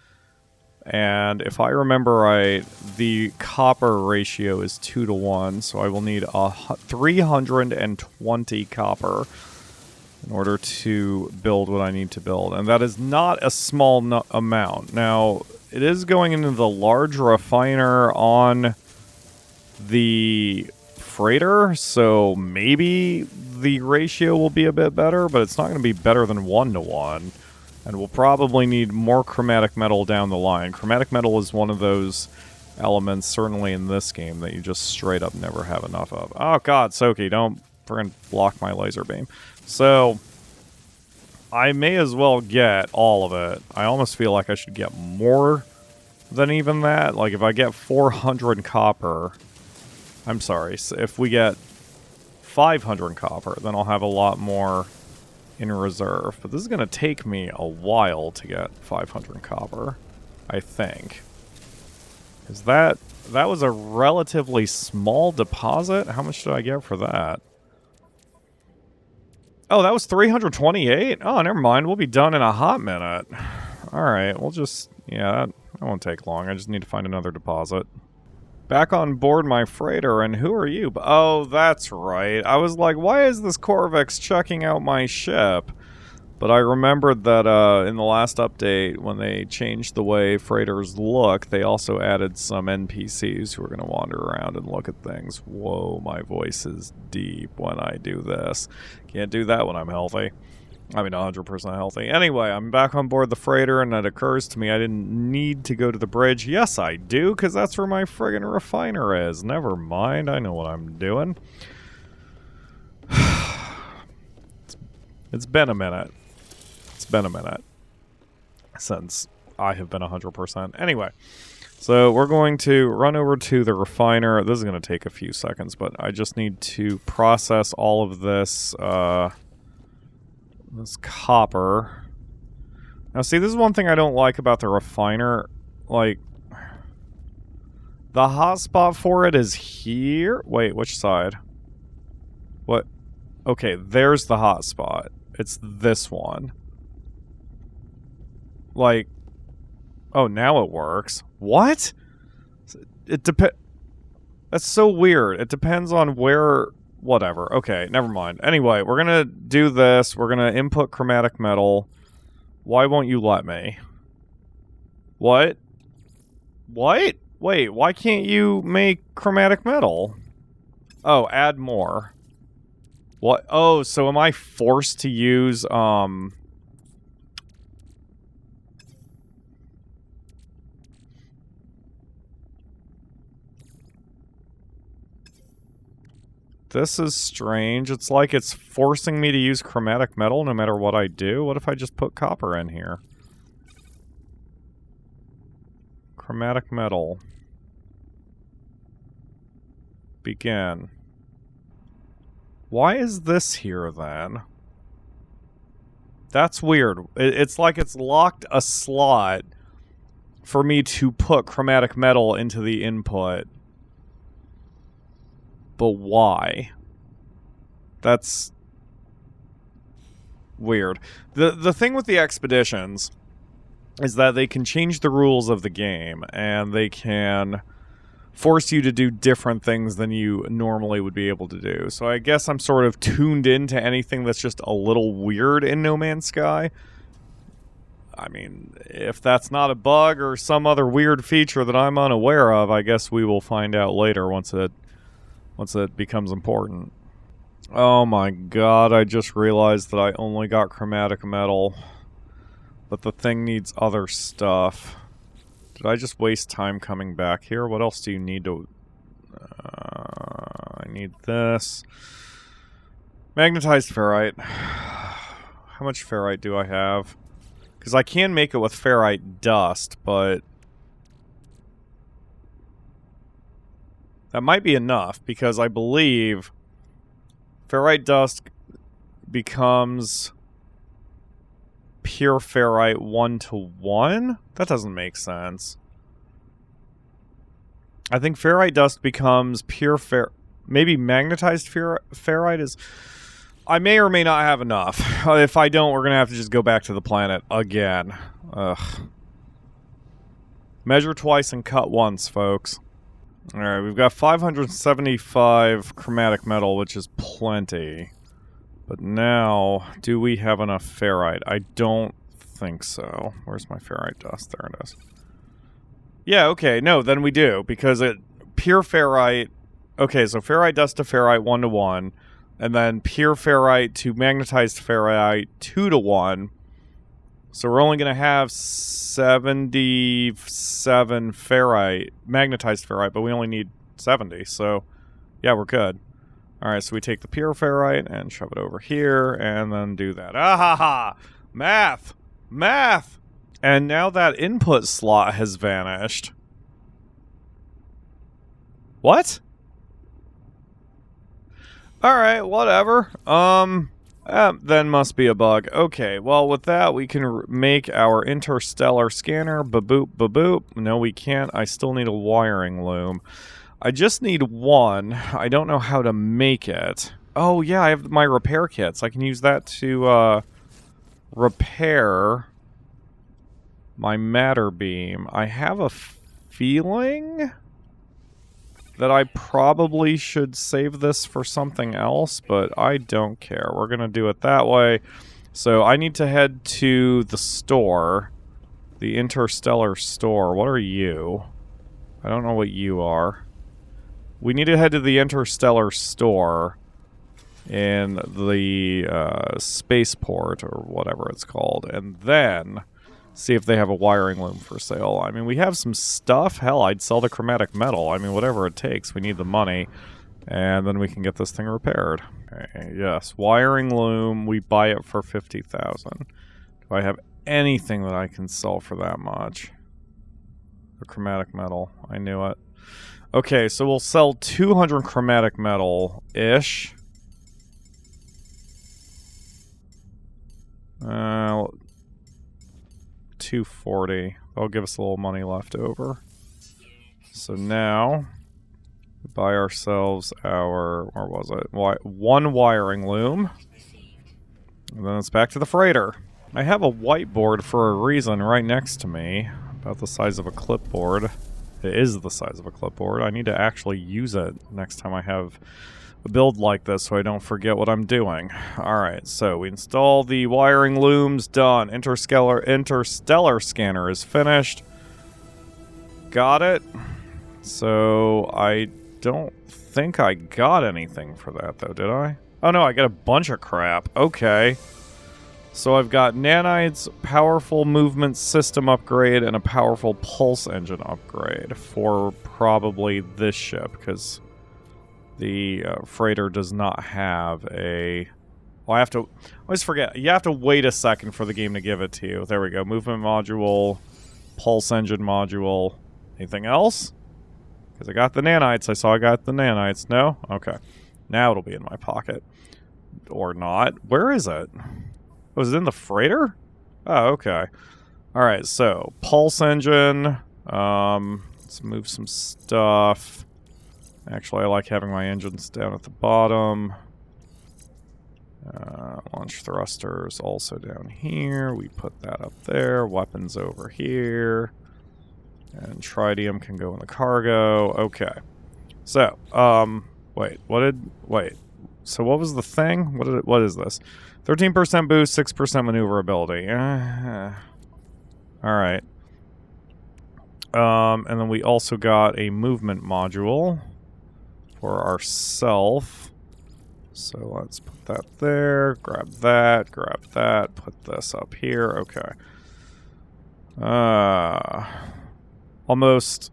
and if I remember right, the copper ratio is 2 to 1, so I will need 320 copper in order to build what I need to build, and that is not a small amount. Now, it is going into the large refiner on the freighter, so maybe the ratio will be a bit better, but it's not going to be better than 1 to 1. And we'll probably need more chromatic metal down the line. Chromatic metal is one of those elements, certainly in this game, that you just straight up never have enough of. Oh god, Soki, don't friggin' block my laser beam. So, I may as well get all of it. I almost feel like I should get more than even that. Like, if I get 400 copper... I'm sorry, so if we get 500 copper, then I'll have a lot more in reserve. But this is going to take me a while to get 500 copper, I think. Because that was a relatively small deposit. How much did I get for that? Oh, that was 328? Oh, never mind. We'll be done in a hot minute. Alright, we'll just... Yeah, that won't take long. I just need to find another deposit. Back on board my freighter, and who are you? Oh, that's right. I was like, why is this Corvex checking out my ship? But I remembered that in the last update, when they changed the way freighters look, they also added some NPCs who are going to wander around and look at things. Whoa, my voice is deep when I do this. Can't do that when I'm healthy. I mean, 100% healthy. Anyway, I'm back on board the freighter, and it occurs to me I didn't need to go to the bridge. Yes, I do, because that's where my friggin' refiner is. Never mind, I know what I'm doing. It's been a minute. It's been a minute since I have been 100%. Anyway, so we're going to run over to the refiner. This is going to take a few seconds, but I just need to process all of this, this copper. Now, see, this is one thing I don't like about the refiner. Like, the hotspot for it is here. Wait, which side? What? Okay, there's the hotspot. It's this one. Like, oh, now it works. What? It depends. That's so weird. It depends on where... Whatever. Okay, never mind. Anyway, we're gonna do this. We're gonna input chromatic metal. Why won't you let me? What? What? Wait, why can't you make chromatic metal? Oh, add more. What? Oh, so am I forced to use, This is strange. It's like it's forcing me to use chromatic metal no matter what I do. What if I just put copper in here? Chromatic metal. Begin. Why is this here, then? That's weird. It's like it's locked a slot for me to put chromatic metal into the input. But why? That's weird. The thing with the expeditions is that they can change the rules of the game, and they can force you to do different things than you normally would be able to do. So I guess I'm sort of tuned into anything that's just a little weird in No Man's Sky. I mean, if that's not a bug or some other weird feature that I'm unaware of, I guess we will find out later once it becomes important. Oh my god, I just realized that I only got chromatic metal. But the thing needs other stuff. Did I just waste time coming back here? What else do you need to... I need this. Magnetized ferrite. How much ferrite do I have? Because I can make it with ferrite dust, but... that might be enough, because I believe ferrite dust becomes pure ferrite 1-to-1? That doesn't make sense. I think ferrite dust becomes pure maybe magnetized ferrite is... I may or may not have enough. If I don't, we're going to have to just go back to the planet again. Ugh. Measure twice and cut once, folks. Alright, we've got 575 chromatic metal, which is plenty. But now, do we have enough ferrite? I don't think so. Where's my ferrite dust? There it is. Yeah, okay, no, then we do, because pure ferrite... Okay, so ferrite dust to ferrite 1-to-1, and then pure ferrite to magnetized ferrite 2-to-1. So we're only going to have 77 ferrite, magnetized ferrite, but we only need 70, so yeah, we're good. Alright, so we take the pure ferrite and shove it over here, and then do that. Ah ha ha! Math! Math! And now that input slot has vanished. What? Alright, whatever. Then must be a bug. Okay, well, with that, we can make our Intersellar Scanner. Ba-boop, ba-boop. No, we can't. I still need a wiring loom. I just need one. I don't know how to make it. Oh, yeah, I have my repair kits. I can use that to, repair my matter beam. I have a feeling that I probably should save this for something else, but I don't care. We're gonna do it that way. So I need to head to the store. The Interstellar store. What are you? I don't know what you are. We need to head to the Interstellar store in the spaceport, or whatever it's called, and then see if they have a wiring loom for sale. I mean, we have some stuff. Hell, I'd sell the chromatic metal. I mean, whatever it takes. We need the money, and then we can get this thing repaired. Okay, yes, wiring loom. We buy it for 50,000. Do I have anything that I can sell for that much? The chromatic metal. I knew it. Okay, so we'll sell 200 chromatic metal-ish. 240. That'll give us a little money left over. So now, we buy ourselves our, where was it? One wiring loom. And then it's back to the freighter. I have a whiteboard for a reason right next to me, about the size of a clipboard. It is the size of a clipboard. I need to actually use it next time I have a build like this so I don't forget what I'm doing. Alright, so we install the wiring looms, done. Interstellar Scanner is finished. Got it. So I don't think I got anything for that though, did I? Oh no, I got a bunch of crap. Okay. So I've got nanites, powerful movement system upgrade, and a powerful pulse engine upgrade for probably this ship, because the freighter does not have a... Well, I always forget. You have to wait a second for the game to give it to you. There we go. Movement module, pulse engine module. Anything else? Because I got the nanites. I got the nanites. No? Okay. Now it'll be in my pocket. Or not. Where is it? Was it in the freighter? Oh, okay. Alright, so pulse engine. Let's move some stuff. Actually, I like having my engines down at the bottom. Launch thrusters also down here. We put that up there. Weapons over here. And tritium can go in the cargo. Okay. So, wait. So what was the thing? What is this? 13% boost, 6% maneuverability. Alright. And then we also got a movement module for ourself. So let's put that there, grab that, put this up here. Okay. Almost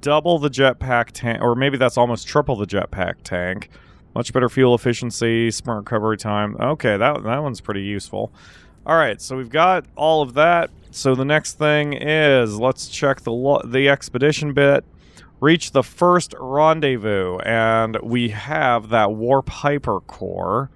double the jetpack tank, or maybe that's almost triple the jetpack tank. Much better fuel efficiency, sprint recovery time. Okay, that one's pretty useful. Alright, so we've got all of that. So the next thing is, let's check the expedition bit. Reach the first rendezvous, and we have that warp hyper core.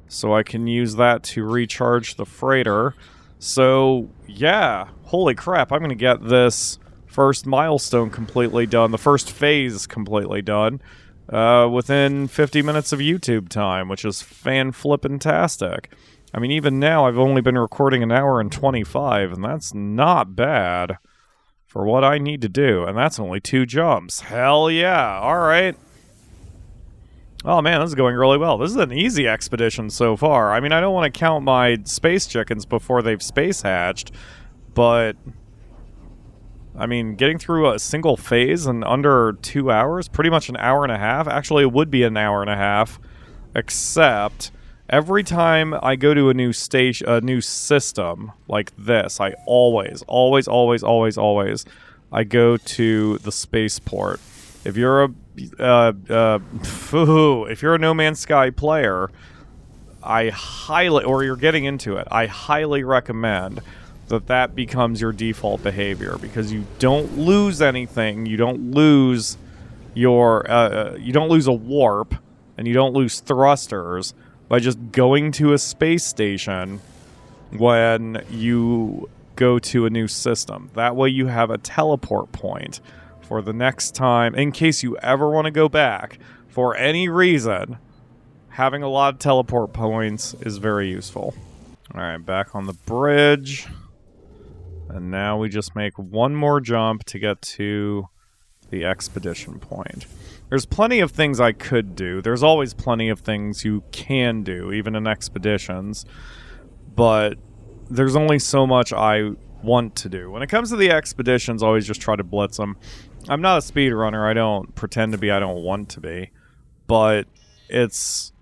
So I can use that to recharge the freighter. So, yeah, holy crap, I'm going to get this first milestone completely done, the first phase completely done, within 50 minutes of YouTube time, which is fan-flippin-tastic. I mean, even now, I've only been recording an hour and 25, and that's not bad for what I need to do. And that's only 2 jumps. Hell yeah, alright. Oh man, this is going really well. This is an easy expedition so far. I mean, I don't want to count my space chickens before they've space hatched, but I mean, getting through a single phase in under 2 hours, pretty much an hour and a half. Actually, it would be an hour and a half, except every time I go to a new station, a new system like this, I always, I go to the spaceport. If you're if you're a No Man's Sky player, or you're getting into it, I highly recommend that becomes your default behavior, because you don't lose anything. You don't lose your, you don't lose a warp, and you don't lose thrusters by just going to a space station when you go to a new system. That way you have a teleport point for the next time, in case you ever want to go back for any reason. Having a lot of teleport points is very useful. Alright, back on the bridge. And now we just make one more jump to get to the expedition point. There's plenty of things I could do. There's always plenty of things you can do, even in expeditions. But there's only so much I want to do. When it comes to the expeditions, I always just try to blitz them. I'm not a speedrunner. I don't pretend to be. I don't want to be. But it's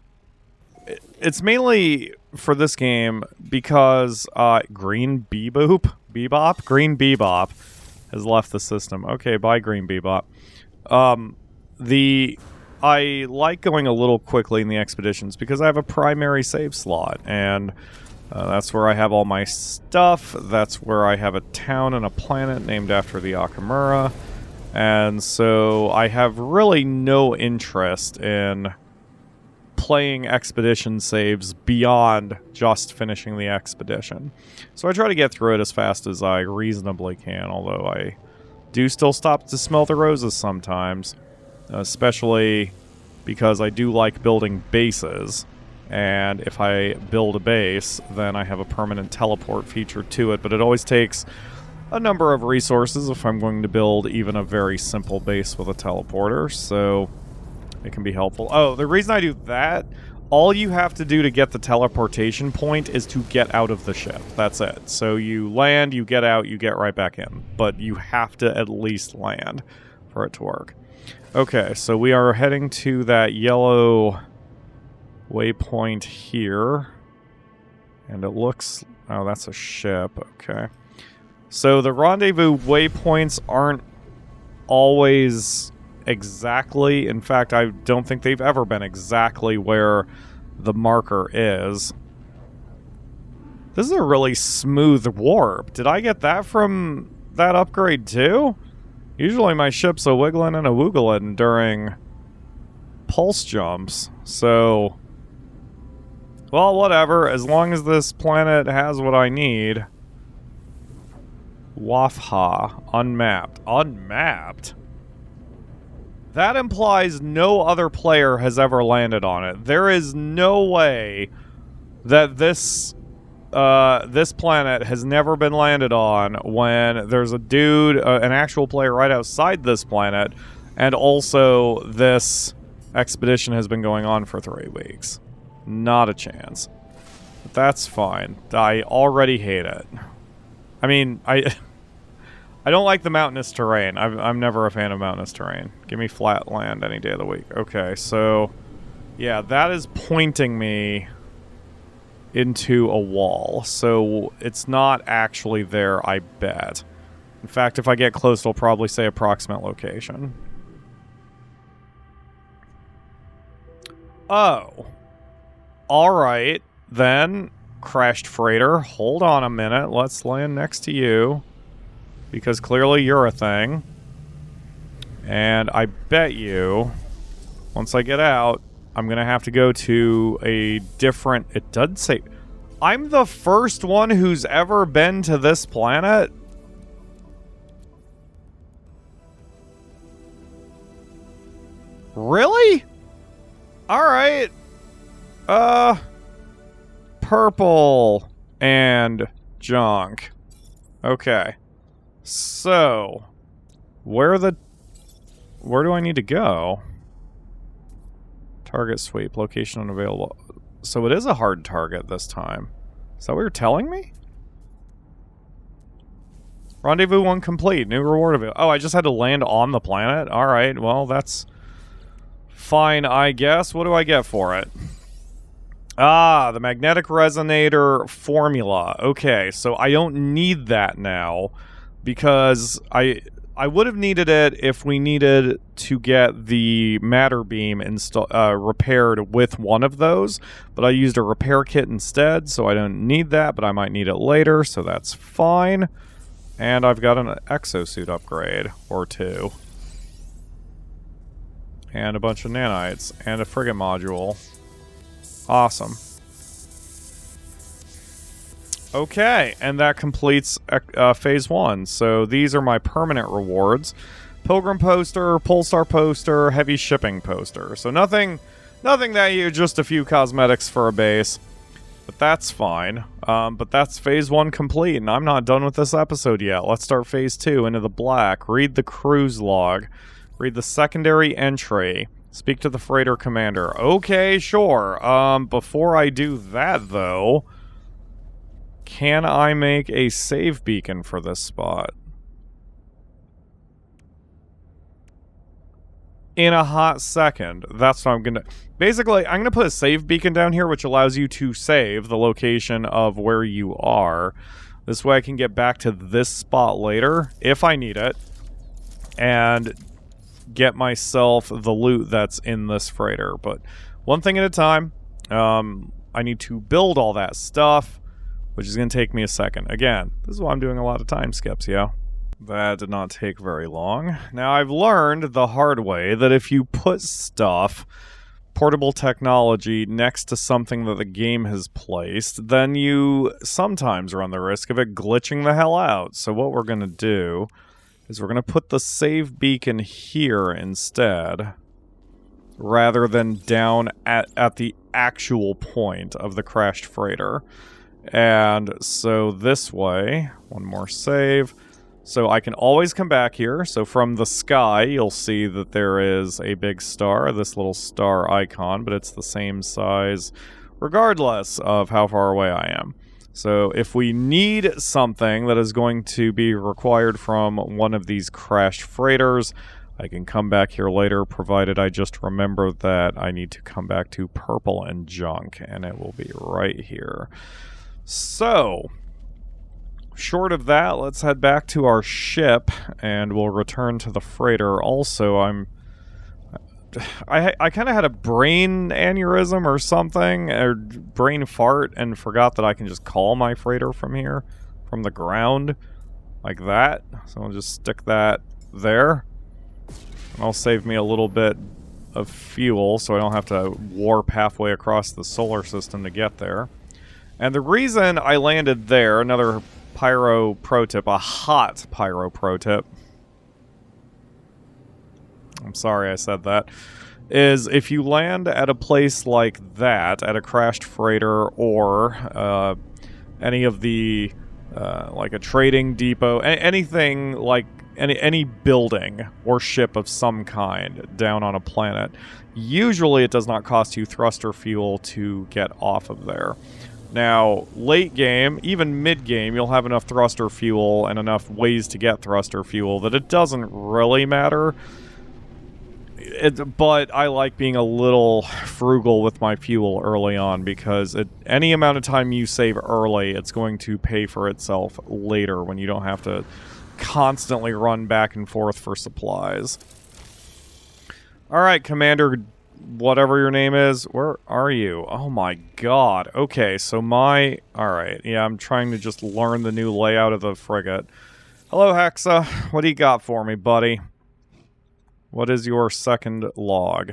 mainly for this game because Green Bebop has left the system. Okay, bye Green Bebop. I like going a little quickly in the expeditions because I have a primary save slot, and that's where I have all my stuff. That's where I have a town and a planet named after the Akamura. And so I have really no interest in playing expedition saves beyond just finishing the expedition. So I try to get through it as fast as I reasonably can, although I do still stop to smell the roses sometimes, especially because I do like building bases. And if I build a base, then I have a permanent teleport feature to it, but it always takes a number of resources if I'm going to build even a very simple base with a teleporter, so it can be helpful. Oh, the reason I do that, all you have to do to get the teleportation point is to get out of the ship. That's it. So you land, you get out, you get right back in. But you have to at least land for it to work. Okay, so we are heading to that yellow waypoint here. And it looks... oh, that's a ship. Okay. So the rendezvous waypoints aren't always exactly... in fact, I don't think they've ever been exactly where the marker is. This is a really smooth warp. Did I get that from that upgrade too? Usually my ship's a wiggling and a woogling during pulse jumps, so... well, whatever. As long as this planet has what I need. Wafha. Unmapped. Unmapped? That implies no other player has ever landed on it. There is no way that this planet has never been landed on when there's a dude, an actual player right outside this planet, and also this expedition has been going on for 3 weeks. Not a chance. But that's fine. I already hate it. I mean, I don't like the mountainous terrain. I'm never a fan of mountainous terrain. Give me flat land any day of the week. Okay, so... yeah, that is pointing me into a wall. So it's not actually there, I bet. In fact, if I get close, it'll probably say approximate location. Oh. Alright, then. Crashed freighter. Hold on a minute. Let's land next to you. Because clearly you're a thing. And I bet you, once I get out, I'm going to have to go to a different... it does say... I'm the first one who's ever been to this planet? Really? Alright. Purple and junk. Okay. So, where do I need to go? Target sweep, location unavailable. So it is a hard target this time. Is that what you're telling me? Rendezvous One complete. New reward available. Oh, I just had to land on the planet? Alright, well, that's fine, I guess. What do I get for it? Ah, the magnetic resonator formula. Okay, so I don't need that now because I would have needed it if we needed to get the matter beam repaired with one of those, but I used a repair kit instead, so I don't need that, but I might need it later, so that's fine. And I've got an exosuit upgrade, or two. And a bunch of nanites, and a frigate module. Awesome. Okay, and that completes phase 1. So these are my permanent rewards. Pilgrim poster, Polestar poster, heavy shipping poster. So nothing that huge, just a few cosmetics for a base. But that's fine. But that's phase 1 complete, and I'm not done with this episode yet. Let's start phase 2, Into the Black. Read the cruise log. Read the secondary entry. Speak to the freighter commander. Okay, sure. Before I do that, though, can I make a save beacon for this spot? In a hot second. That's what I'm gonna... basically, I'm gonna put a save beacon down here, which allows you to save the location of where you are. This way I can get back to this spot later, if I need it, and get myself the loot that's in this freighter. But one thing at a time. I need to build all that stuff, which is going to take me a second. Again, this is why I'm doing a lot of time skips, yeah? That did not take very long. Now, I've learned the hard way that if you put stuff, portable technology, next to something that the game has placed, then you sometimes run the risk of it glitching the hell out. So what we're going to do is we're going to put the save beacon here instead, rather than down at the actual point of the crashed freighter. And so this way, one more save. So I can always come back here. So from the sky, you'll see that there is a big star, this little star icon, but it's the same size regardless of how far away I am. So if we need something that is going to be required from one of these crashed freighters, I can come back here later, provided I just remember that I need to come back to purple and junk, and it will be right here. So, short of that, let's head back to our ship, and we'll return to the freighter. Also, I kind of had a brain aneurysm or something, or brain fart, and forgot that I can just call my freighter from here, from the ground, like that. So I'll just stick that there. And I'll save me a little bit of fuel, so I don't have to warp halfway across the solar system to get there. And the reason I landed there, another pyro pro tip, a hot pyro pro tip, I'm sorry I said that, is if you land at a place like that, at a crashed freighter or any of the, like a trading depot, anything like any building or ship of some kind down on a planet, usually it does not cost you thruster fuel to get off of there. Now, late game, even mid game, you'll have enough thruster fuel and enough ways to get thruster fuel that it doesn't really matter. But I like being a little frugal with my fuel early on, because any amount of time you save early, it's going to pay for itself later when you don't have to constantly run back and forth for supplies. Alright, Commander, whatever your name is, where are you? Oh my god. Okay, so alright, yeah, I'm trying to just learn the new layout of the frigate. Hello, Hexa. What do you got for me, buddy? What is your second log?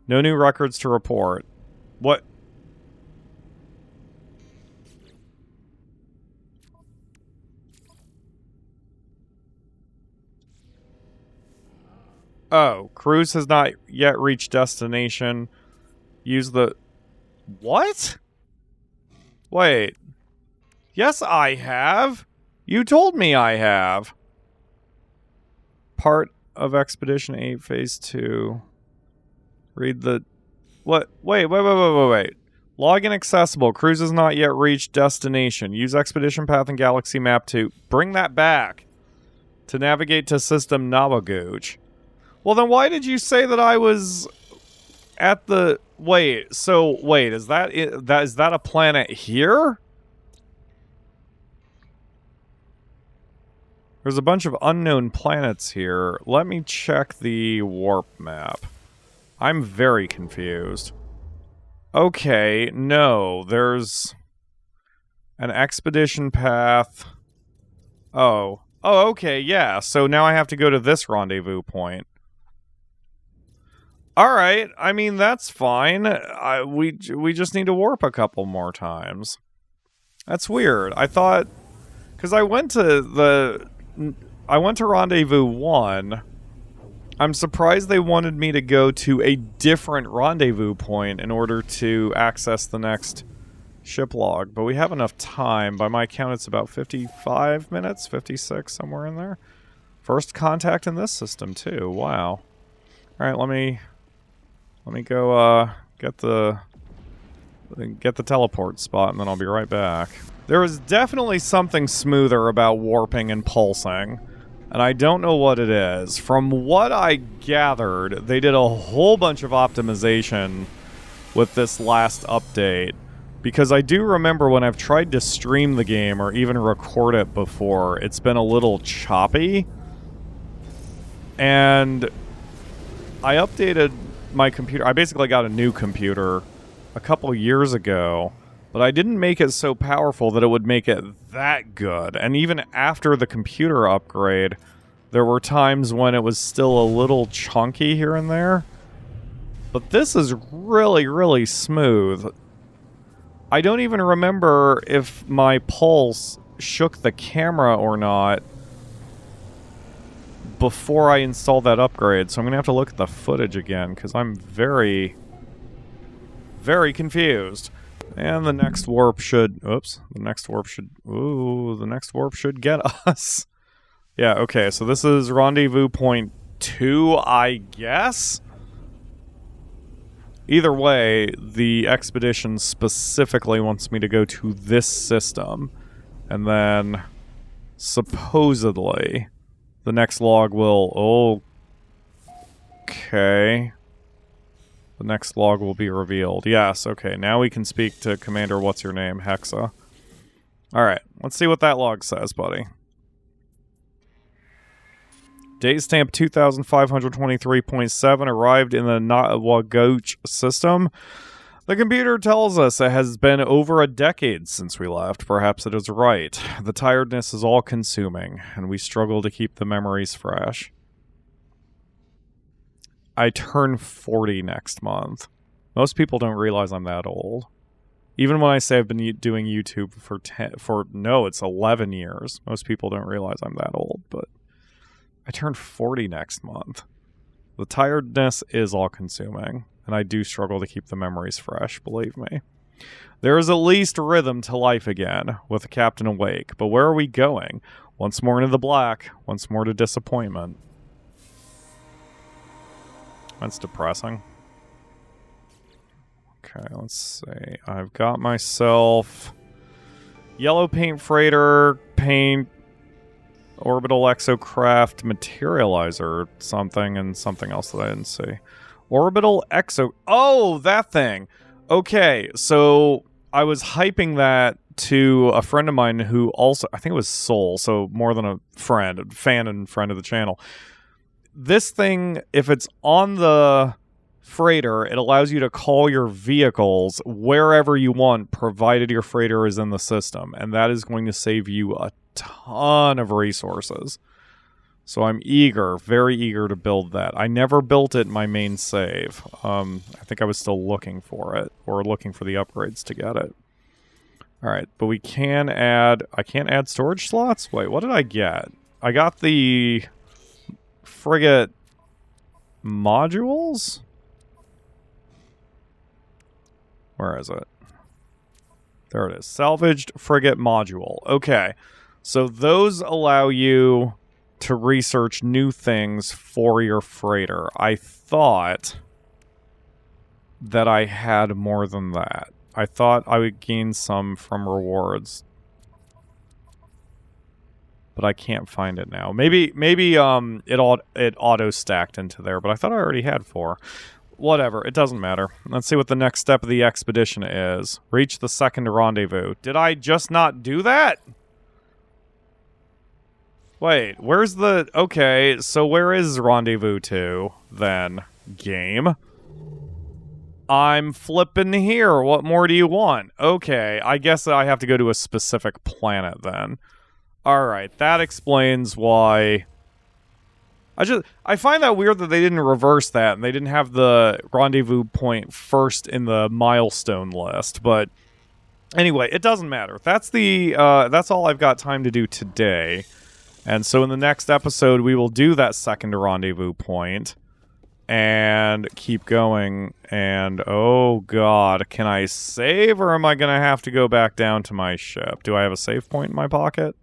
No new records to report. What? Oh, cruise has not yet reached destination. Use the... What? Wait. Yes, I have. You told me I have. Part of Expedition 8, Phase 2. Read the... What? Wait. Log inaccessible. Cruise has not yet reached destination. Use Expedition Path and Galaxy Map to bring that back. To navigate to System Nabagooch. Well, then why did you say that I was at the... Wait, is that a planet here? There's a bunch of unknown planets here. Let me check the warp map. I'm very confused. Okay, no, there's an expedition path. Oh, okay, yeah, so now I have to go to this rendezvous point. Alright, I mean, that's fine. We just need to warp a couple more times. That's weird. I thought... Because I went to Rendezvous One. I'm surprised they wanted me to go to a different rendezvous point in order to access the next ship log. But we have enough time. By my count, it's about 55 minutes, 56, somewhere in there. First contact in this system, too. Wow. Alright, let me go get the teleport spot, and then I'll be right back. There was definitely something smoother about warping and pulsing, and I don't know what it is. From what I gathered, they did a whole bunch of optimization with this last update, because I do remember when I've tried to stream the game or even record it before, it's been a little choppy, and I updated my computer. I basically got a new computer a couple years ago, but I didn't make it so powerful that it would make it that good. And even after the computer upgrade, there were times when it was still a little chunky here and there. But this is really, really smooth. I don't even remember if my pulse shook the camera or not before I installed that upgrade, so I'm going to have to look at the footage again, because I'm very, very confused. And the next warp should... Oops. The next warp should get us. Yeah, okay, so this is Rendezvous Point 2, I guess? Either way, the expedition specifically wants me to go to this system, and then, supposedly... the next log will... Okay. The next log will be revealed. Yes, okay. Now we can speak to Commander What's-Your-Name, Hexa. Alright, let's see what that log says, buddy. Date stamp 2523.7 arrived in the Nabagooch system. The computer tells us it has been over a decade since we left. Perhaps it is right. The tiredness is all-consuming, and we struggle to keep the memories fresh. I turn 40 next month. Most people don't realize I'm that old. Even when I say I've been doing YouTube it's 11 years. Most people don't realize I'm that old, but I turn 40 next month. The tiredness is all-consuming. And I do struggle to keep the memories fresh, believe me. There is at least rhythm to life again, with the captain awake. But where are we going? Once more into the black, once more to disappointment. That's depressing. Okay, let's see. I've got myself yellow paint freighter, paint, orbital exocraft, materializer, something, and something else that I didn't see. Orbital exo... Oh, that thing! Okay, so I was hyping that to a friend of mine who also... I think it was Soul, so more than a friend, a fan and friend of the channel. This thing, if it's on the freighter, it allows you to call your vehicles wherever you want, provided your freighter is in the system. And that is going to save you a ton of resources. So I'm eager, very eager to build that. I never built it in my main save. I think I was still looking for it, or looking for the upgrades to get it. Alright, but we can add... I can't add storage slots? Wait, what did I get? I got the frigate modules? Where is it? There it is. Salvaged frigate module. Okay. So those allow you to research new things for your freighter. I thought that I had more than that. I thought I would gain some from rewards. But I can't find it now. Maybe it auto-stacked into there, but I thought I already had 4. Whatever, it doesn't matter. Let's see what the next step of the expedition is. Reach the second rendezvous. Did I just not do that? Wait, where's the... Okay, so where is Rendezvous 2, then? Game? I'm flipping here. What more do you want? Okay, I guess I have to go to a specific planet, then. Alright, that explains why... I find that weird that they didn't reverse that, and they didn't have the rendezvous point first in the milestone list, but... Anyway, it doesn't matter. That's all I've got time to do today. And so in the next episode, we will do that second rendezvous point and keep going. And, oh god, can I save, or am I going to have to go back down to my ship? Do I have a save point in my pocket?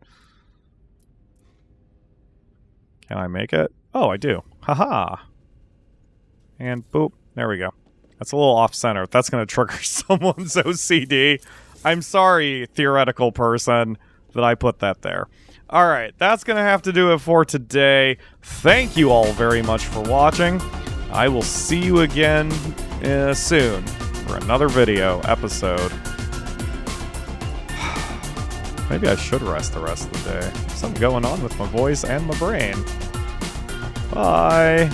Can I make it? Oh, I do. Haha. And boop. There we go. That's a little off-center. That's going to trigger someone's OCD. I'm sorry, theoretical person, that I put that there. Alright, that's going to have to do it for today. Thank you all very much for watching. I will see you again soon for another video episode. Maybe I should rest the rest of the day. Something going on with my voice and my brain. Bye!